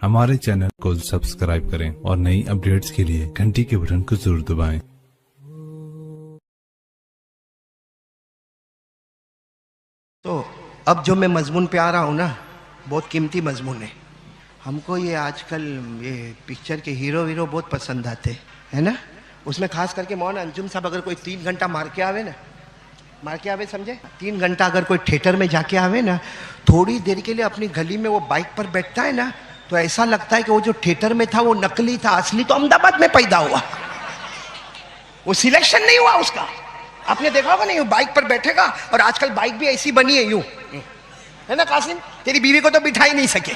हमारे चैनल को सब्सक्राइब करें और नई अपडेट्स के लिए घंटी के बटन को जरूर दबाएं। तो अब जो मैं मजमून पे आ रहा हूँ ना, बहुत कीमती मजमून है। हमको ये आजकल ये पिक्चर के हीरो वीरो बहुत पसंद आते है ना। उसमें खास करके मौलाना अंजुम साहब अगर कोई 3 घंटा मार के आवे समझे, 3 घंटा अगर कोई थिएटर में जाके आवे ना, थोड़ी देर के लिए अपनी गली में वो बाइक पर बैठता है ना, तो ऐसा लगता है कि वो जो थिएटर में था वो नकली था, असली तो अहमदाबाद में पैदा हुआ, वो सिलेक्शन नहीं हुआ उसका। आपने देखा होगा नहीं, बाइक पर बैठेगा, और आजकल बाइक भी ऐसी बनी है यूं, है ना कासिम, तेरी बीवी को तो बिठा ही नहीं सके,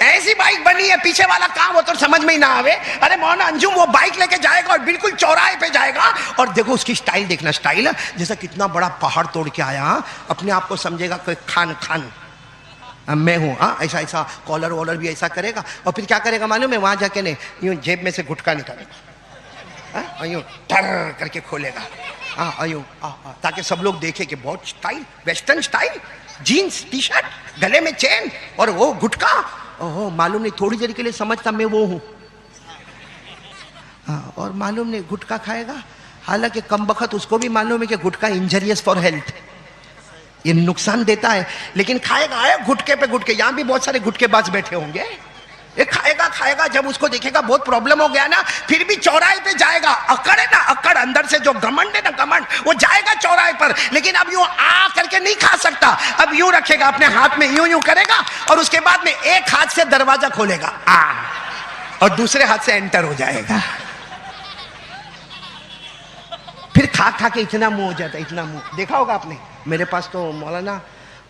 ऐसी बाइक बनी है, पीछे वाला कहां वो तो समझ में ही ना आवे। अरे मौलाना अंजुम वो बाइक लेके जाएगा और बिल्कुल चौराहे पे जाएगा, और देखो उसकी स्टाइल देखना, स्टाइल जैसा कितना बड़ा पहाड़ तोड़ के आया, अपने आप को समझेगा कोई खान मैं हूँ, ऐसा ऐसा कॉलर वॉलर भी ऐसा करेगा, और फिर क्या करेगा मालूम है, वहां जाके नहीं यूं जेब में से गुटखा निकालेगा, यूं टर करके खोलेगा, यूं ताकि सब लोग देखे कि बहुत style, western style, jeans T shirt, गले में चेन और वो गुटखा। ओहो, मालूम नहीं, थोड़ी देर के लिए समझता मैं वो हूं, और मालूम नहीं गुटखा खाएगा। हालांकि कम बखत उसको भी मालूम है कि गुटखा इंजरियस फॉर हेल्थ, ये नुकसान देता है, लेकिन खाएगा है गुटके पे गुटके। यहां भी बहुत सारे गुटकेबाज बैठे होंगे, ये खाएगा, जब उसको देखेगा बहुत प्रॉब्लम हो गया ना, फिर भी चौराहे पे जाएगा। अकड़ है ना, अकड़, अंदर से जो घमंड है ना, घमंड, वो जाएगा चौराहे पर, लेकिन अब यूं करके नहीं खा सकता, अब यूं रखेगा अपने हाथ में, यूं करेगा, और उसके बाद में एक हाथ से दरवाजा खोलेगा और दूसरे हाथ से एंटर हो जाएगा। फिर खा के इतना मुंह हो जाता है, इतना मुंह देखा होगा आपने। मेरे पास तो मौलाना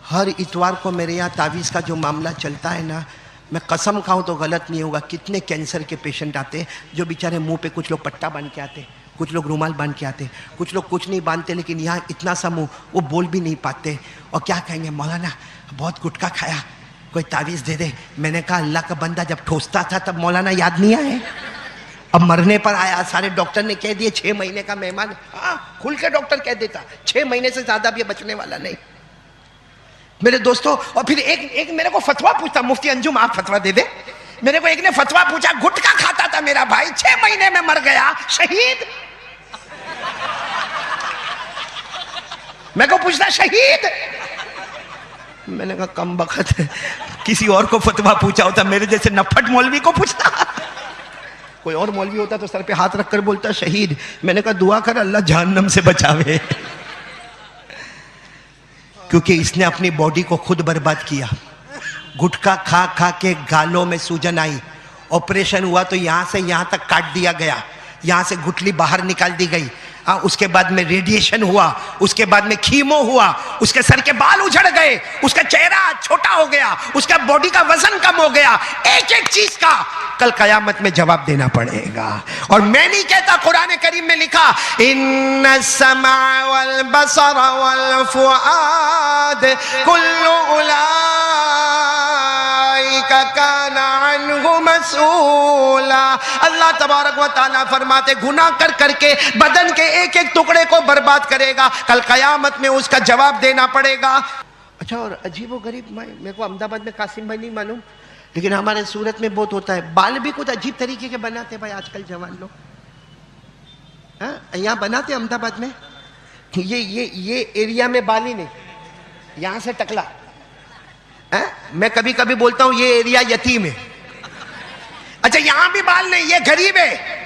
हर इतवार को मेरे यहाँ तावीज़ का जो मामला चलता है ना, मैं कसम खाऊं तो गलत नहीं होगा, कितने कैंसर के पेशेंट आते हैं जो बेचारे मुंह पे कुछ लोग पट्टा बांध के आते, कुछ लोग रुमाल बांध के आते, कुछ लोग कुछ नहीं बांधते, लेकिन यहाँ इतना सा मुंह, वो बोल भी नहीं पाते, और क्या कहेंगे, मौलाना बहुत गुटखा खाया, कोई तावीज़ दे दे। मैंने कहा अल्लाह का बंदा जब ठोसता था तब मौलाना याद नहीं आए, अब मरने पर आया, सारे डॉक्टर ने कह दिए 6 महीने का मेहमान, खुल के डॉक्टर कह देता 6 महीने से ज्यादा भी बचने वाला नहीं मेरे दोस्तों। और फिर एक मेरे को फतवा पूछता, मुफ्ती अंजुम आप फतवा दे दे। मेरे को एक ने फतवा पूछा, गुटखा खाता था मेरा भाई, 6 महीने में मर गया, शहीद। मेरे को पूछता शहीद, मैंने कहा कम बखत किसी और को फतवा पूछा होता, मेरे जैसे नफट मौलवी को पूछता। कोई और मौलवी होता तो सर पे हाथ रखकर बोलता शहीद। मैंने कहा दुआ कर अल्लाह जहन्नम से बचावे, क्योंकि इसने अपनी बॉडी को खुद बर्बाद किया। गुटखा खा के गालों में सूजन आई, ऑपरेशन हुआ तो यहां से यहां तक काट दिया गया, यहां से गुठली बाहर निकाल दी गई, उसके बाद में रेडिएशन हुआ, उसके बाद में कीमो हुआ, उसके सर के बाल उझड़ गए, उसका चेहरा छोटा हो गया, उसका बॉडी का वजन कम हो गया। एक एक चीज का कल कयामत में जवाब देना पड़ेगा। और मैं नहीं कहता, कुरान करीम में लिखा इन्न समा वल बसर वल फुआद कुल्लु उलाइका काना अन्हु मसूला। अल्लाह तबारक व तआला फरमाते गुनाह कर करके बदन के एक एक टुकड़े को बर्बाद करेगा, कल कयामत में उसका जवाब देना पड़ेगा। अच्छा, और अजीब व गरीब, मेरे को अहमदाबाद में कासिम भाई नहीं मालूम, लेकिन हमारे सूरत में बहुत होता है, बाल भी कुछ अजीब तरीके के बनाते भाई आजकल जवान लोग, यहाँ बनाते अहमदाबाद में, ये एरिया में बाल ही नहीं, यहां से टकला। मैं कभी कभी बोलता हूं ये एरिया यतीम है। अच्छा, यहां भी बाल नहीं, ये गरीब है,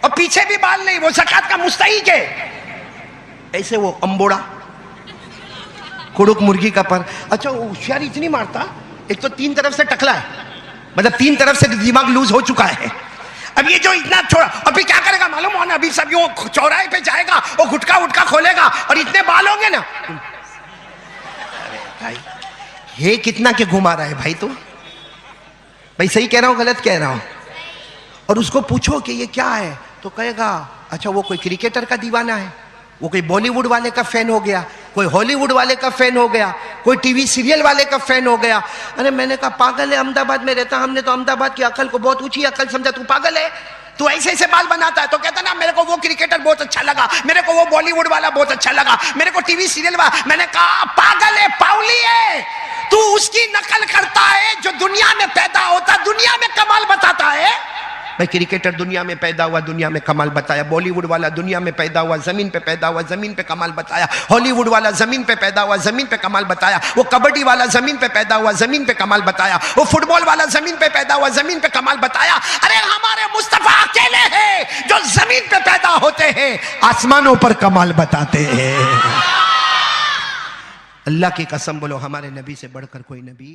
और पीछे भी बाल नहीं, वो ज़कात का मुस्तहिक है। ऐसे वो अंबोड़ा कुड़ुक मुर्गी का पर। अच्छा, वो होशियारी इतनी मारता, एक तो 3 तरफ से टकला है, मतलब 3 तरफ से दिमाग लूज हो चुका है। अब ये जो इतना छोड़ा, अभी क्या करेगा मालूम हो ना, अभी सब यूं चौराहे पे जाएगा और गुटखा खोलेगा, और इतने बाल होंगे ना। भाई ये कितना के घुमा रहा है भाई, तो भाई सही कह रहा हूं गलत कह रहा हूं? और उसको पूछो कि ये क्या है, तो कहेगा अच्छा वो कोई क्रिकेटर का दीवाना है, वो कोई बॉलीवुड वाले का फैन हो गया, कोई हॉलीवुड वाले का फैन हो गया, कोई टीवी सीरियल वाले का फैन हो गया। अरे मैंने कहा पागल है, अहमदाबाद में रहता, हमने तो अहमदाबाद की अकल को बहुत ऊंची अकल समझा, तू पागल है, तू ऐसे ऐसे बाल बनाता है। तो कहता ना मेरे को वो क्रिकेटर बहुत अच्छा लगा, मेरे को वो बॉलीवुड वाला बहुत अच्छा लगा, मेरे को टीवी सीरियल वाला। मैंने कहा पागल है, पावली है, तू उसकी नकल करता है जो दुनिया में पैदा हो मैं क्रिकेटर दुनिया में पैदा हुआ, दुनिया में कमाल बताया। बॉलीवुड वाला दुनिया में पैदा हुआ, जमीन पे पैदा हुआ, जमीन पे कमाल बताया। हॉलीवुड वाला जमीन पे पैदा हुआ, जमीन पे कमाल बताया। वो कबड्डी वाला जमीन पे पैदा हुआ, जमीन पे कमाल बताया। वो फुटबॉल वाला जमीन पे पैदा हुआ, जमीन पे कमाल बताया। अरे हमारे मुस्तफा अकेले हैं जो जमीन पे पैदा होते हैं, आसमानों पर कमाल बताते हैं। अल्लाह की कसम बोलो, हमारे नबी से बढ़कर कोई नबी